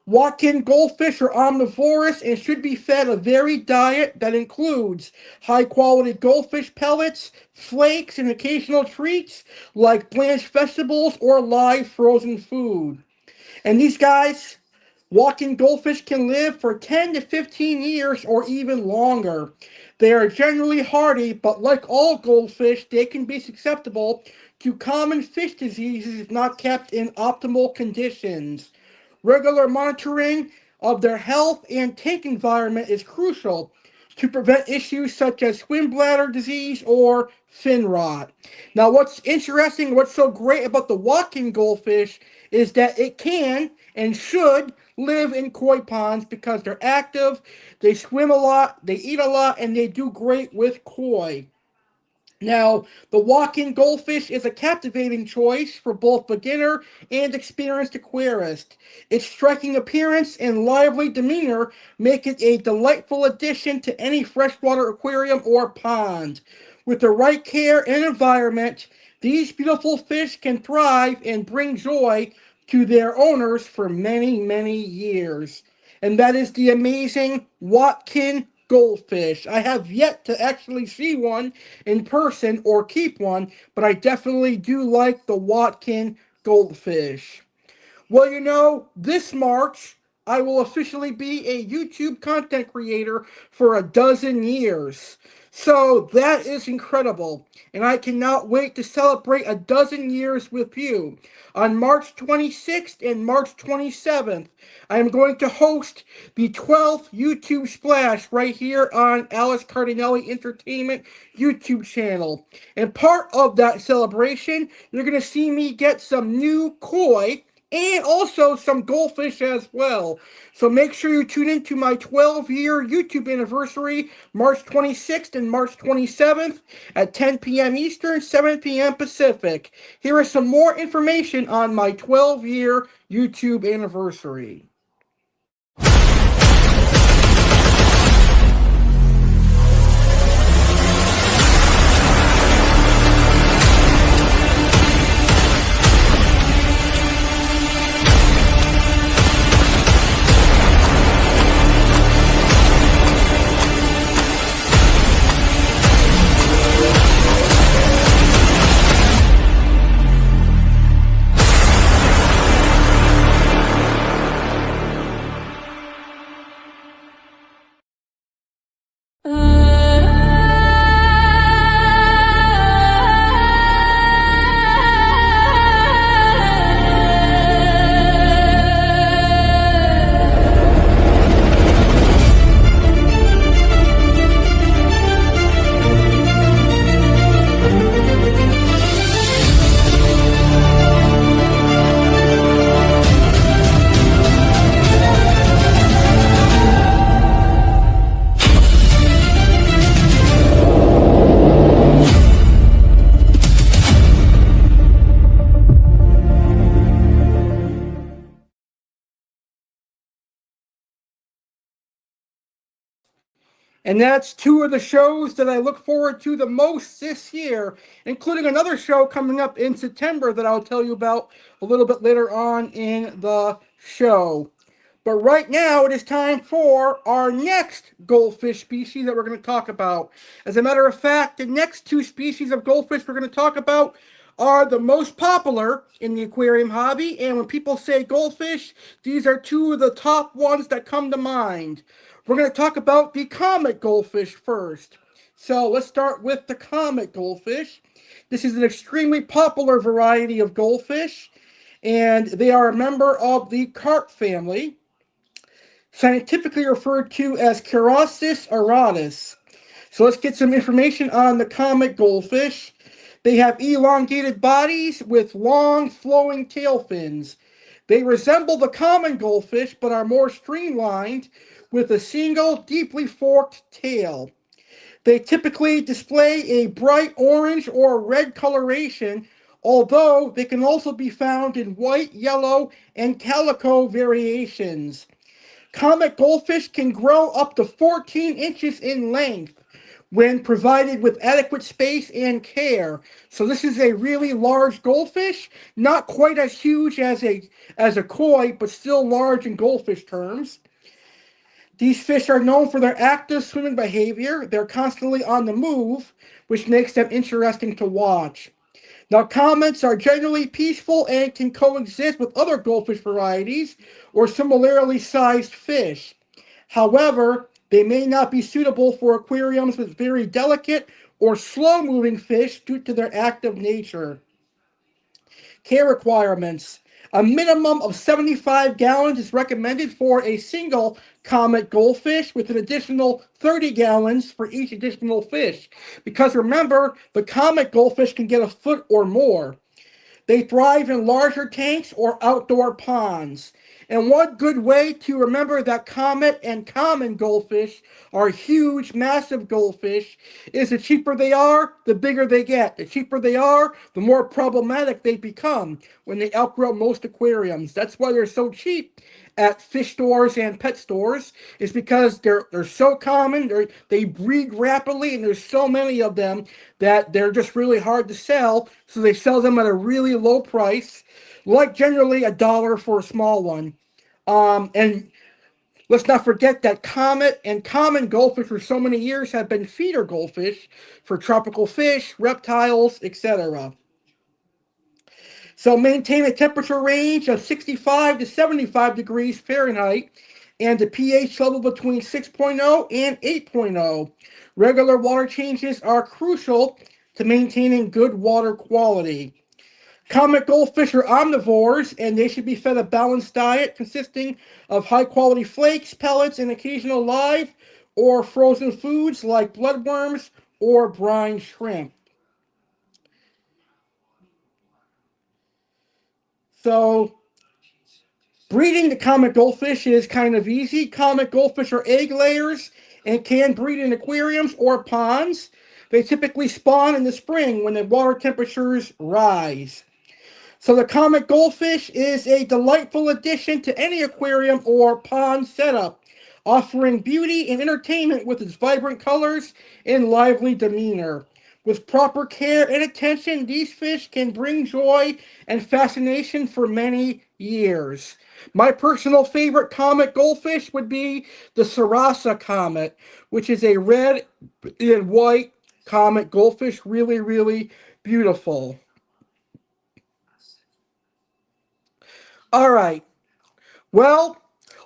Wakin goldfish are omnivorous and should be fed a varied diet that includes high-quality goldfish pellets, flakes, and occasional treats like blanched vegetables or live frozen food. And these guys, Wakin goldfish, can live for 10 to 15 years or even longer. They are generally hardy, but like all goldfish, they can be susceptible to common fish diseases if not kept in optimal conditions. Regular monitoring of their health and tank environment is crucial to prevent issues such as swim bladder disease or fin rot. Now, what's interesting, what's so great about the Wakin goldfish is that it can and should live in koi ponds because they're active, they swim a lot, they eat a lot, and they do great with koi. Now, the Wakin goldfish is a captivating choice for both beginner and experienced aquarist. Its striking appearance and lively demeanor make it a delightful addition to any freshwater aquarium or pond. With the right care and environment, these beautiful fish can thrive and bring joy to their owners for many, many years. And that is the amazing Wakin goldfish. I have yet to actually see one in person or keep one, but I definitely do like the Wakin goldfish. Well, this March, I will officially be a YouTube content creator for a dozen years. So that is incredible, and I cannot wait to celebrate a dozen years with you. On March 26th and March 27th, I am going to host the 12th YouTube Splash right here on Alex Cardinale Entertainment YouTube channel. And part of that celebration, you're going to see me get some new koi and also some goldfish as well. So make sure you tune in to my 12-year YouTube anniversary, March 26th and March 27th at 10 p.m. Eastern, 7 p.m. Pacific. Here is some more information on my 12-year YouTube anniversary. And that's two of the shows that I look forward to the most this year, including another show coming up in September that I'll tell you about a little bit later on in the show. But right now, it is time for our next goldfish species that we're going to talk about. As a matter of fact, the next two species of goldfish we're going to talk about are the most popular in the aquarium hobby. And when people say goldfish, these are two of the top ones that come to mind. We're going to talk about the comet goldfish first. So let's start with the comet goldfish. This is an extremely popular variety of goldfish, and they are a member of the carp family, scientifically referred to as Cerasis auratus. So let's get some information on the comet goldfish. They have elongated bodies with long flowing tail fins. They resemble the common goldfish but are more streamlined with a single deeply forked tail. They typically display a bright orange or red coloration, although they can also be found in white, yellow, and calico variations. Comet goldfish can grow up to 14 inches in length when provided with adequate space and care. So this is a really large goldfish, not quite as huge as a koi, but still large in goldfish terms. These fish are known for their active swimming behavior. They're constantly on the move, which makes them interesting to watch. Now, comets are generally peaceful and can coexist with other goldfish varieties or similarly sized fish. However, they may not be suitable for aquariums with very delicate or slow-moving fish due to their active nature. Care requirements. A minimum of 75 gallons is recommended for a single comet goldfish, with an additional 30 gallons for each additional fish. Because remember, the comet goldfish can get a foot or more. They thrive in larger tanks or outdoor ponds. And one good way to remember that comet and common goldfish are huge, massive goldfish is the cheaper they are, the bigger they get. The cheaper they are, the more problematic they become when they outgrow most aquariums. That's why they're so cheap at fish stores and pet stores, is because they're so common, they breed rapidly, and there's so many of them that they're just really hard to sell, so they sell them at a really low price, like generally $1 for a small one. And let's not forget that comet and common goldfish for so many years have been feeder goldfish for tropical fish, reptiles, etc. So maintain a temperature range of 65 to 75 degrees Fahrenheit and a pH level between 6.0 and 8.0. Regular water changes are crucial to maintaining good water quality. Comet goldfish are omnivores, and they should be fed a balanced diet consisting of high-quality flakes, pellets, and occasional live or frozen foods like bloodworms or brine shrimp. So, breeding the comet goldfish is kind of easy. Comet goldfish are egg layers and can breed in aquariums or ponds. They typically spawn in the spring when the water temperatures rise. So the comet goldfish is a delightful addition to any aquarium or pond setup, offering beauty and entertainment with its vibrant colors and lively demeanor. With proper care and attention, these fish can bring joy and fascination for many years. My personal favorite comet goldfish would be the sarassa comet, which is a red and white comet goldfish. Really, really beautiful. All right. Well,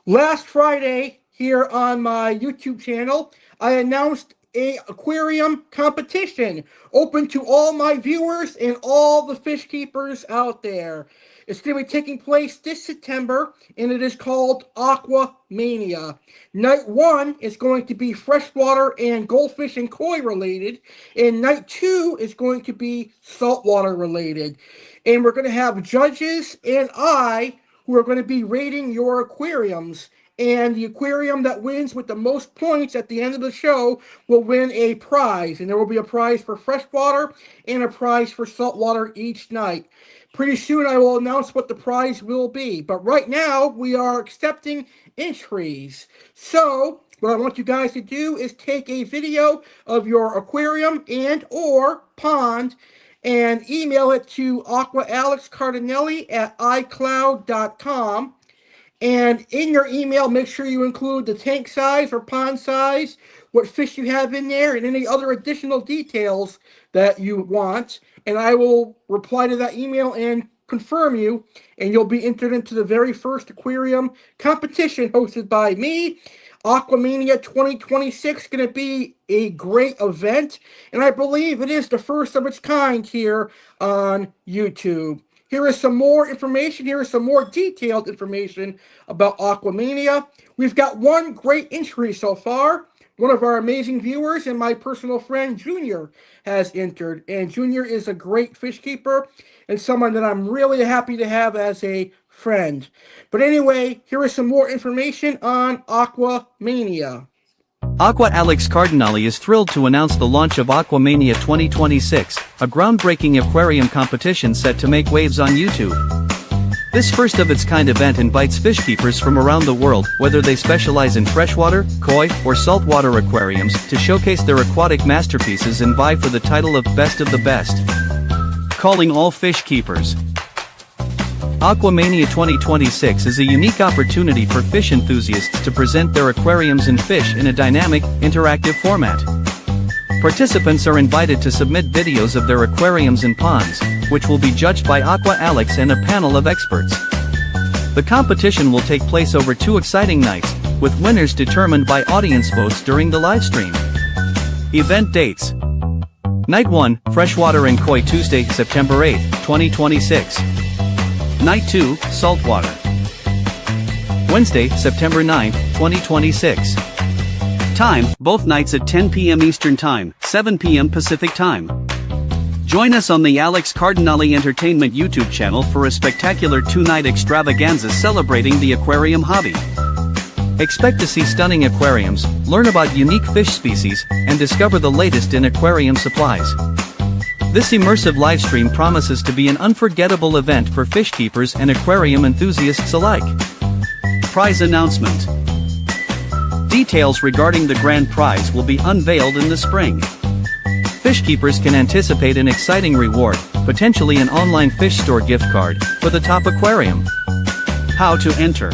last Friday here on my YouTube channel, I announced a aquarium competition open to all my viewers and all the fish keepers out there. It's going to be taking place this September, and it is called Aqua Mania. Night 1 is going to be freshwater and goldfish and koi related, and night 2 is going to be saltwater related. And we're going to have judges and I who are going to be rating your aquariums. And the aquarium that wins with the most points at the end of the show will win a prize. And there will be a prize for freshwater and a prize for saltwater each night. Pretty soon I will announce what the prize will be. But right now we are accepting entries. So what I want you guys to do is take a video of your aquarium and or pond and email it to Aqua Alex at iCloud.com. And in your email, make sure you include the tank size or pond size, what fish you have in there, and any other additional details that you want. And I will reply to that email and confirm you, and you'll be entered into the very first aquarium competition hosted by me. Aquamania 2026 is going to be a great event, and I believe it is the first of its kind here on YouTube. Here is some more information. Here is some more detailed information about Aquamania. We've got one great entry so far. One of our amazing viewers and my personal friend Junior has entered. And Junior is a great fish keeper and someone that I'm really happy to have as a friend. But anyway, here is some more information on Aquamania. Aqua Alex Cardinale is thrilled to announce the launch of Aquamania 2026, a groundbreaking aquarium competition set to make waves on YouTube. This first-of-its-kind event invites fish keepers from around the world, whether they specialize in freshwater, koi, or saltwater aquariums, to showcase their aquatic masterpieces and vie for the title of Best of the Best. Calling all fish keepers. Aquamania 2026 is a unique opportunity for fish enthusiasts to present their aquariums and fish in a dynamic, interactive format. Participants are invited to submit videos of their aquariums and ponds, which will be judged by Aqua Alex and a panel of experts. The competition will take place over 2 exciting nights, with winners determined by audience votes during the livestream. Event dates. Night 1, Freshwater and Koi, Tuesday, September 8, 2026. Night 2, Saltwater. Wednesday, September 9, 2026. Time, both nights at 10 p.m. Eastern Time, 7 p.m. Pacific Time. Join us on the Alex Cardinale Entertainment YouTube channel for a spectacular 2-night extravaganza celebrating the aquarium hobby. Expect to see stunning aquariums, learn about unique fish species, and discover the latest in aquarium supplies. This immersive livestream promises to be an unforgettable event for fish keepers and aquarium enthusiasts alike. Prize announcement. Details regarding the grand prize will be unveiled in the spring. Fish keepers can anticipate an exciting reward, potentially an online fish store gift card, for the top aquarium. How to enter.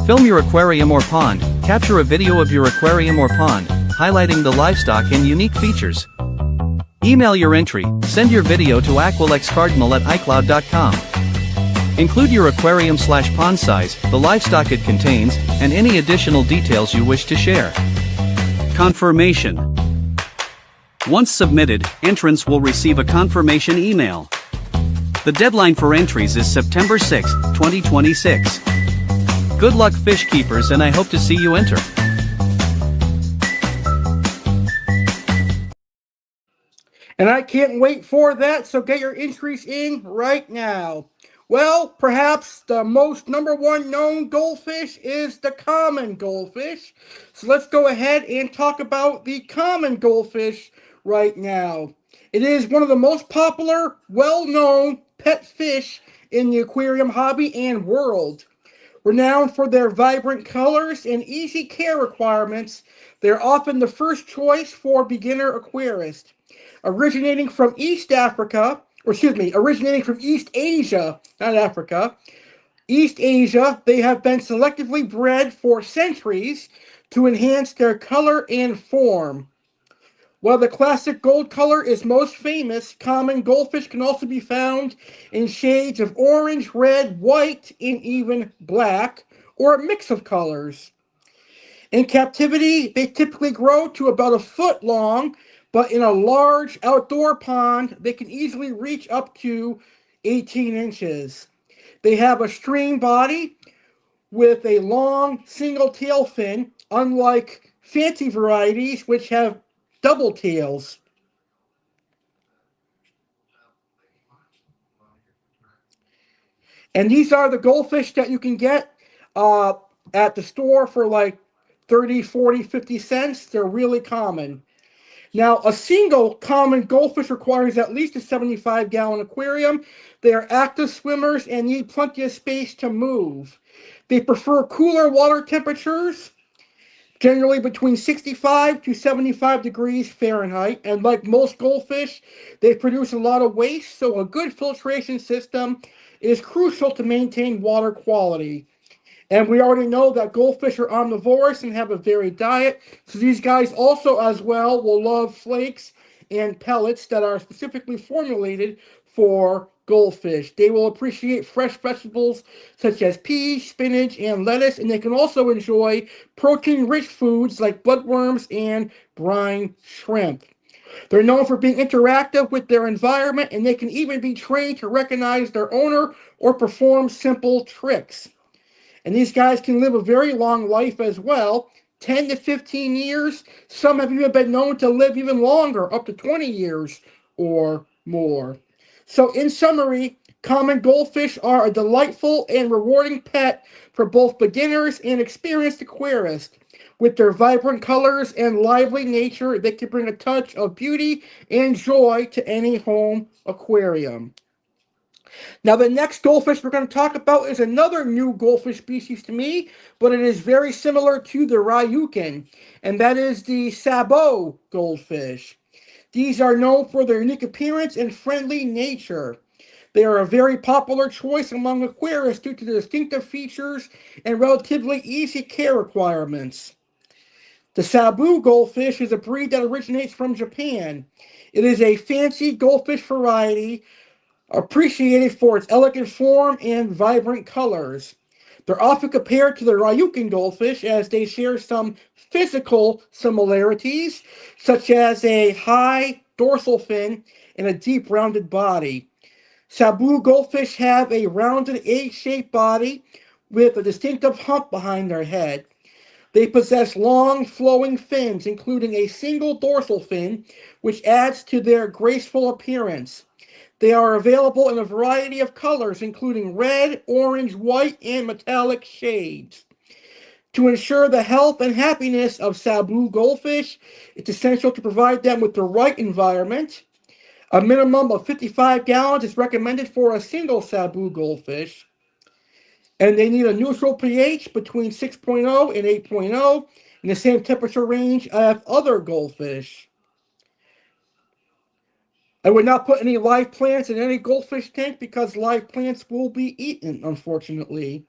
Film your aquarium or pond, capture a video of your aquarium or pond, highlighting the livestock and unique features. Email your entry, send your video to aqualexcardinal@icloud.com. Include your aquarium/pond size, the livestock it contains, and any additional details you wish to share. Confirmation. Once submitted, entrants will receive a confirmation email. The deadline for entries is September 6, 2026. Good luck fish keepers, and I hope to see you enter. And I can't wait for that, so get your entries in right now. Well, perhaps the most #1 known goldfish is the common goldfish. So let's go ahead and talk about the common goldfish right now. It is one of the most popular, well-known pet fish in the aquarium hobby and world. Renowned for their vibrant colors and easy care requirements, they're often the first choice for beginner aquarists. Originating from East Asia, not Africa, East Asia, they have been selectively bred for centuries to enhance their color and form. While the classic gold color is most famous, common goldfish can also be found in shades of orange, red, white, and even black, or a mix of colors. In captivity, they typically grow to about a foot long, but in a large outdoor pond, they can easily reach up to 18 inches. They have a stream body with a long single tail fin, unlike fancy varieties which have double tails. And these are the goldfish that you can get at the store for like 30, 40, 50 cents. They're really common. Now, a single common goldfish requires at least a 75-gallon aquarium. They are active swimmers and need plenty of space to move. They prefer cooler water temperatures, generally between 65 to 75 degrees Fahrenheit. And like most goldfish, they produce a lot of waste, so a good filtration system is crucial to maintain water quality. And we already know that goldfish are omnivorous and have a varied diet. So these guys also as well will love flakes and pellets that are specifically formulated for goldfish. They will appreciate fresh vegetables such as peas, spinach, and lettuce. And they can also enjoy protein-rich foods like bloodworms and brine shrimp. They're known for being interactive with their environment, and they can even be trained to recognize their owner or perform simple tricks. And these guys can live a very long life as well, 10 to 15 years. Some have even been known to live even longer, up to 20 years or more. So in summary, common goldfish are a delightful and rewarding pet for both beginners and experienced aquarists. With their vibrant colors and lively nature, they can bring a touch of beauty and joy to any home aquarium. Now, the next goldfish we're going to talk about is another new goldfish species to me, but it is very similar to the ryukin, and that is the sabot goldfish. These are known for their unique appearance and friendly nature. They are a very popular choice among aquarists due to their distinctive features and relatively easy care requirements. The sabot goldfish is a breed that originates from Japan. It is a fancy goldfish variety appreciated for its elegant form and vibrant colors. They're often compared to the ryukins goldfish as they share some physical similarities, such as a high dorsal fin and a deep rounded body. Sabot goldfish have a rounded egg-shaped body with a distinctive hump behind their head. They possess long, flowing fins, including a single dorsal fin, which adds to their graceful appearance. They are available in a variety of colors, including red, orange, white, and metallic shades. To ensure the health and happiness of Cebu goldfish, it's essential to provide them with the right environment. A minimum of 55 gallons is recommended for a single Cebu goldfish. And they need a neutral pH between 6.0 and 8.0 in the same temperature range as other goldfish. I would not put any live plants in any goldfish tank because live plants will be eaten, unfortunately.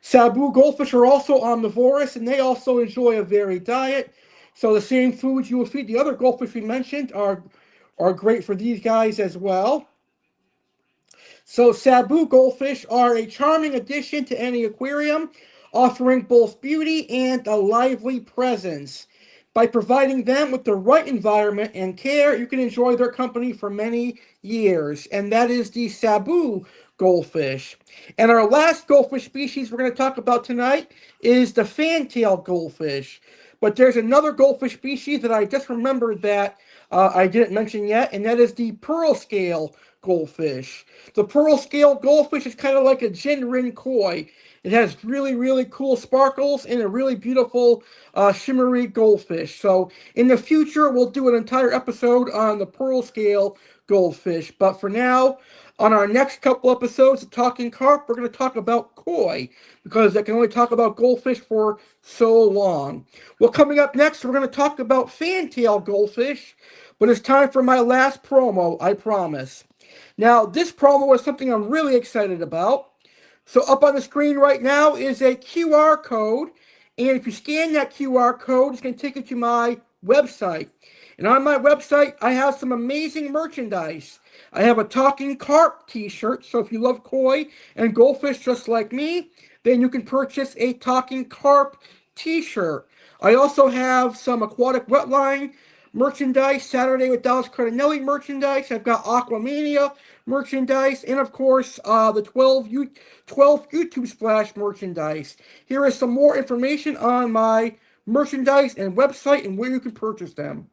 Cebu goldfish are also omnivorous and they also enjoy a varied diet. So the same foods you will feed the other goldfish we mentioned are great for these guys as well. So Cebu goldfish are a charming addition to any aquarium, offering both beauty and a lively presence. By providing them with the right environment and care, you can enjoy their company for many years. And that is the Cebu goldfish. And our last goldfish species we're going to talk about tonight is the fantail goldfish. But there's another goldfish species that I just remembered that I didn't mention yet, and that is the pearl scale goldfish. The pearl scale goldfish is kind of like a Jinrin koi. It has really, really cool sparkles and a really beautiful shimmery goldfish. So in the future, we'll do an entire episode on the pearl scale goldfish. But for now, on our next couple episodes of Talking Carp, we're going to talk about koi because I can only talk about goldfish for so long. Well, coming up next, we're going to talk about fantail goldfish, but it's time for my last promo, I promise. Now, this promo is something I'm really excited about. So up on the screen right now is a QR code, and if you scan that QR code, it's going to take you to my website. And on my website, I have some amazing merchandise. I have a Talkin Carp t-shirt, so if you love koi and goldfish just like me, then you can purchase a Talkin Carp t-shirt. I also have some aquatic wetline merchandise, Saturday with Dallas Cardinale merchandise. I've got Aquamania merchandise, and of course, the 12 YouTube Splash merchandise. Here is some more information on my merchandise and website and where you can purchase them.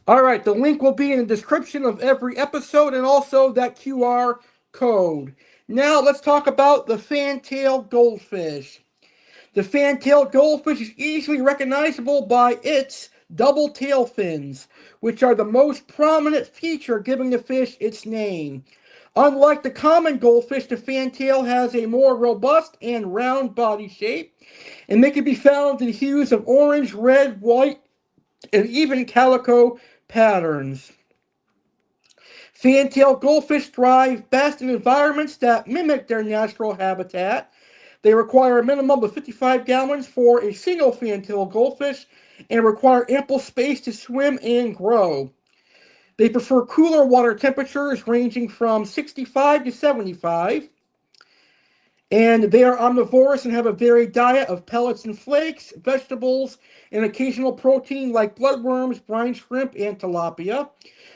Alright, the link will be in the description of every episode and also that QR code. Now let's talk about the fantail goldfish. The fantail goldfish is easily recognizable by its double tail fins, which are the most prominent feature giving the fish its name. Unlike the common goldfish, the fantail has a more robust and round body shape, and they can be found in hues of orange, red, white, and even calico patterns. Fantail goldfish thrive best in environments that mimic their natural habitat. They require a minimum of 55 gallons for a single fantail goldfish and require ample space to swim and grow. They prefer cooler water temperatures ranging from 65 to 75. And they are omnivorous and have a varied diet of pellets and flakes, vegetables, and occasional protein like bloodworms, brine shrimp, and tilapia.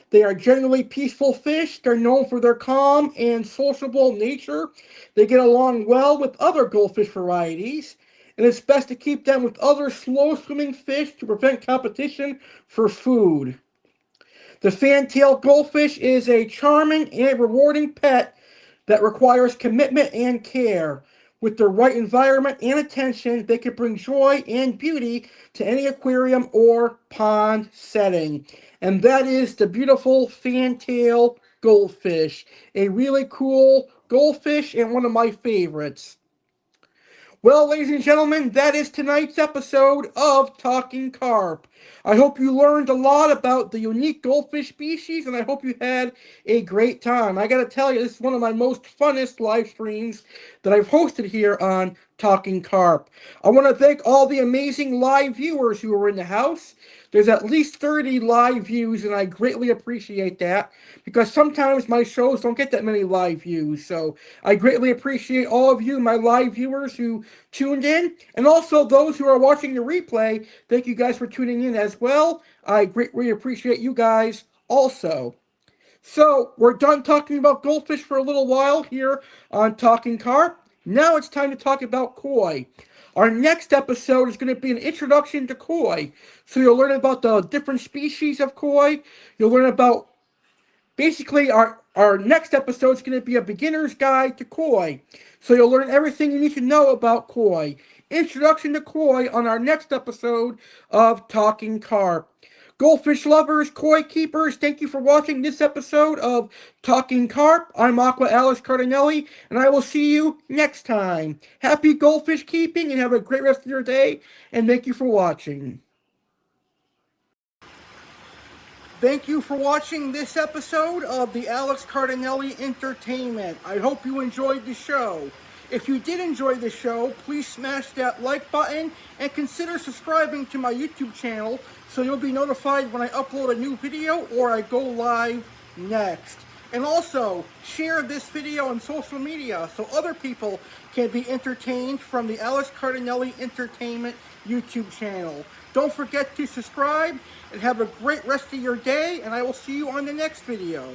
They are generally peaceful fish. They're known for their calm and sociable nature. They get along well with other goldfish varieties, and it's best to keep them with other slow-swimming fish to prevent competition for food. The fantail goldfish is a charming and rewarding pet that requires commitment and care. With the right environment and attention, they can bring joy and beauty to any aquarium or pond setting. And that is the beautiful fantail goldfish. A really cool goldfish and one of my favorites. Well, ladies and gentlemen, that is tonight's episode of Talking Carp. I hope you learned a lot about the unique goldfish species, and I hope you had a great time. I gotta tell you, this is one of my most funnest live streams that I've hosted here on Talking Carp. I want to thank all the amazing live viewers who were in the house. There's at least 30 live views, and I greatly appreciate that because sometimes my shows don't get that many live views. So I greatly appreciate all of you, my live viewers who tuned in, and also those who are watching the replay. Thank you guys for tuning in as well. I greatly appreciate you guys also. So, we're done talking about goldfish for a little while here on Talking Carp. Now it's time to talk about koi. Our next episode is going to be an introduction to koi. So, you'll learn about the different species of koi. You'll learn about basically our next episode is going to be a beginner's guide to koi. So, you'll learn everything you need to know about koi. Introduction to koi on our next episode of Talking Carp. Goldfish lovers, koi keepers, thank you for watching this episode of Talking Carp. I'm Aqua Alex Cardinale, and I will see you next time. Happy goldfish keeping, and have a great rest of your day, and thank you for watching. Thank you for watching this episode of the Alex Cardinale Entertainment. I hope you enjoyed the show. If you did enjoy the show, please smash that like button and consider subscribing to my YouTube channel so you'll be notified when I upload a new video or I go live next. And also, share this video on social media so other people can be entertained from the Alex Cardinale Entertainment YouTube channel. Don't forget to subscribe and have a great rest of your day, and I will see you on the next video.